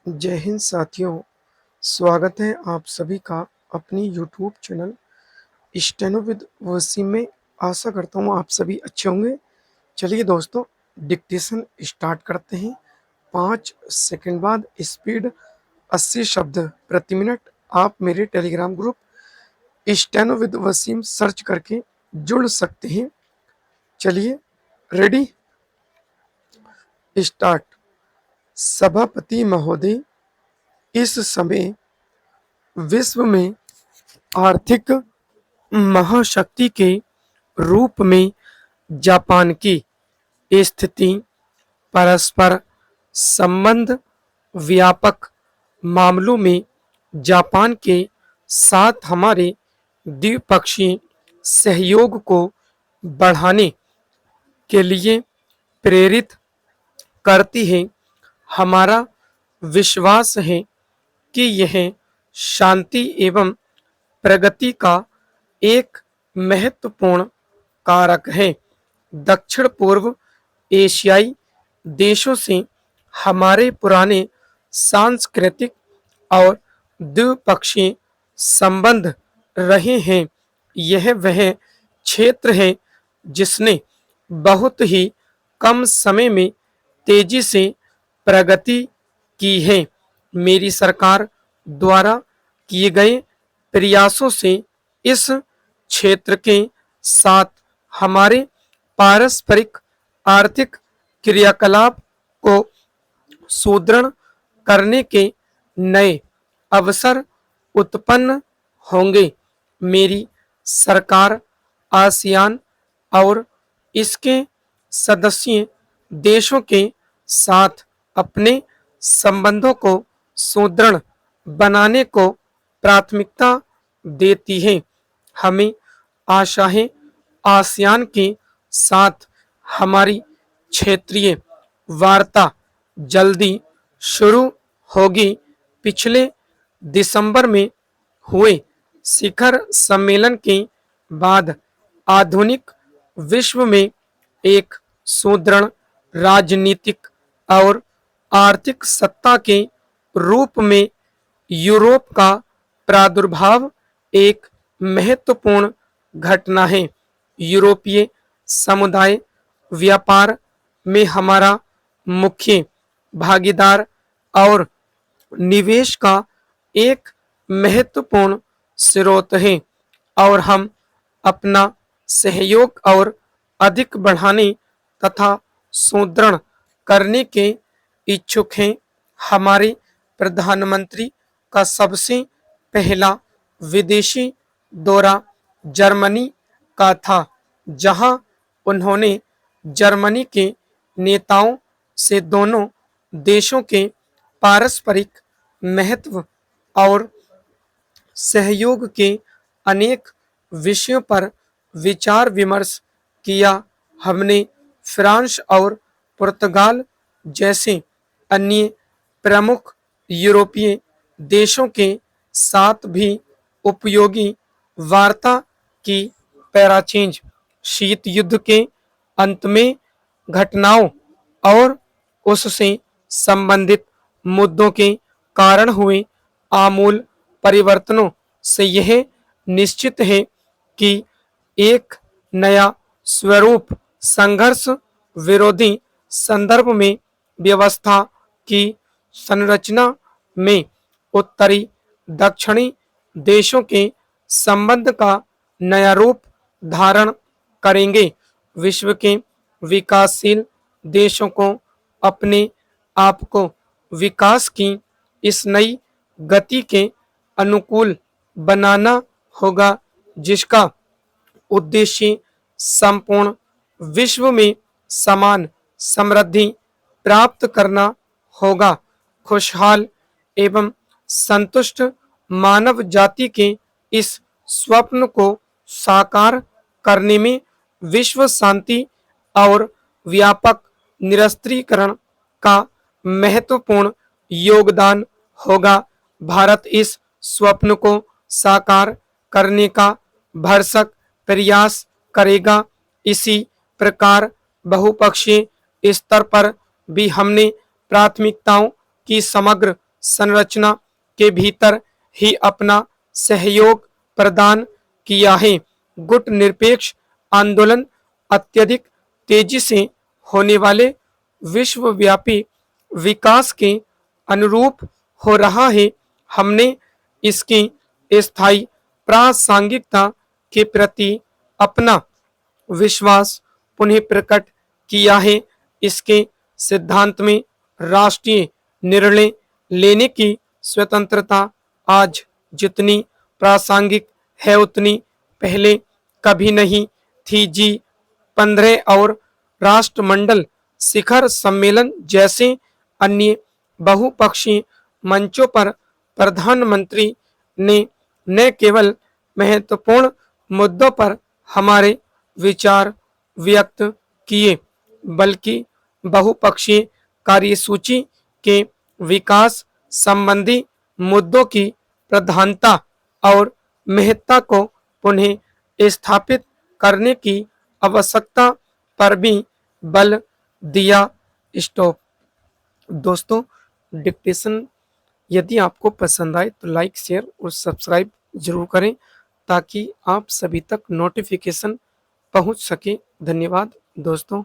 जय हिंद साथियों, स्वागत है आप सभी का अपनी YouTube channel steno with Wasim में। आशा करता हूँ आप सभी अच्छे होंगे। चलिए दोस्तों, डिक्टेशन स्टार्ट करते हैं। 5 सेकंड बाद स्पीड 80 शब्द प्रति मिनट। आप मेरे Telegram group steno with Wasim search करके जुड़ सकते हैं। चलिए, रेडी, स्टार्ट। सभापति महोदय, इस समय विश्व में आर्थिक महाशक्ति के रूप में जापान की स्थिति, परस्पर संबंध, व्यापक मामलों में जापान के साथ हमारे द्विपक्षीय सहयोग को बढ़ाने के लिए प्रेरित करती है। हमारा विश्वास है कि यह शांति एवं प्रगति का एक महत्वपूर्ण कारक है। दक्षिण पूर्व एशियाई देशों से हमारे पुराने सांस्कृतिक और द्विपक्षीय संबंध रहे हैं। यह वह क्षेत्र है जिसने बहुत ही कम समय में तेजी से प्रगति की है। मेरी सरकार द्वारा किए गए प्रयासों से इस क्षेत्र के साथ हमारे पारस्परिक आर्थिक क्रियाकलाप को सुदृढ़ करने के नए अवसर उत्पन्न होंगे। मेरी सरकार आसियान और इसके सदस्य देशों के साथ अपने संबंधों को सुदृढ़ बनाने को प्राथमिकता देती है। हमें आशा है आसियान के साथ हमारी क्षेत्रीय वार्ता जल्दी शुरू होगी। पिछले दिसंबर में हुए शिखर सम्मेलन के बाद आधुनिक विश्व में एक सुदृढ़ राजनीतिक और आर्थिक सत्ता के रूप में यूरोप का प्रादुर्भाव एक महत्वपूर्ण घटना है। यूरोपीय समुदाय व्यापार में हमारा मुख्य भागीदार और निवेश का एक महत्वपूर्ण स्रोत है और हम अपना सहयोग और अधिक बढ़ाने तथा सुदृढ़ करने के इच्छुक हैं। हमारे प्रधानमंत्री का सबसे पहला विदेशी दौरा जर्मनी का था, जहां उन्होंने जर्मनी के नेताओं से दोनों देशों के पारस्परिक महत्व और सहयोग के अनेक विषयों पर विचार विमर्श किया। हमने फ्रांस और पुर्तगाल जैसे अन्य प्रमुख यूरोपीय देशों के साथ भी उपयोगी वार्ता की। पैराचेंज, शीत युद्ध के अंत में घटनाओं और उससे संबंधित मुद्दों के कारण हुए आमूल परिवर्तनों से यह निश्चित है कि एक नया स्वरूप संघर्ष विरोधी संदर्भ में व्यवस्था की संरचना में उत्तरी दक्षिणी देशों के संबंध का नया रूप धारण करेंगे। विश्व के विकासशील देशों को अपने आप को विकास की इस नई गति के अनुकूल बनाना होगा, जिसका उद्देश्य संपूर्ण विश्व में समान समृद्धि प्राप्त करना होगा। खुशहाल एवं संतुष्ट मानव जाति के इस स्वप्न को साकार करने में विश्व शांति और व्यापक निरस्त्रीकरण का महत्वपूर्ण योगदान होगा। भारत इस स्वप्न को साकार करने का भरसक प्रयास करेगा। इसी प्रकार बहुपक्षीय स्तर पर भी हमने प्राथमिकताओं की समग्र संरचना के भीतर ही अपना सहयोग प्रदान किया है। गुट निरपेक्ष आंदोलन अत्यधिक तेजी से होने वाले विश्वव्यापी विकास के अनुरूप हो रहा है। हमने इसकी स्थायी प्रासंगिकता के प्रति अपना विश्वास पुनः प्रकट किया है। इसके सिद्धांत में राष्ट्रीय निर्णय लेने की स्वतंत्रता आज जितनी प्रासंगिक है उतनी पहले कभी नहीं थी। G15 और राष्ट्रमंडल शिखर सम्मेलन जैसे अन्य बहुपक्षीय मंचों पर प्रधानमंत्री ने न केवल महत्वपूर्ण मुद्दों पर हमारे विचार व्यक्त किए बल्कि बहुपक्षीय कार्यसूची के विकास संबंधी मुद्दों की प्रधानता और महत्ता को पुनः स्थापित करने की आवश्यकता पर भी बल दिया। स्टॉप। दोस्तों, डिक्टेशन यदि आपको पसंद आए तो लाइक शेयर और सब्सक्राइब जरूर करें ताकि आप सभी तक नोटिफिकेशन पहुंच सके। धन्यवाद दोस्तों।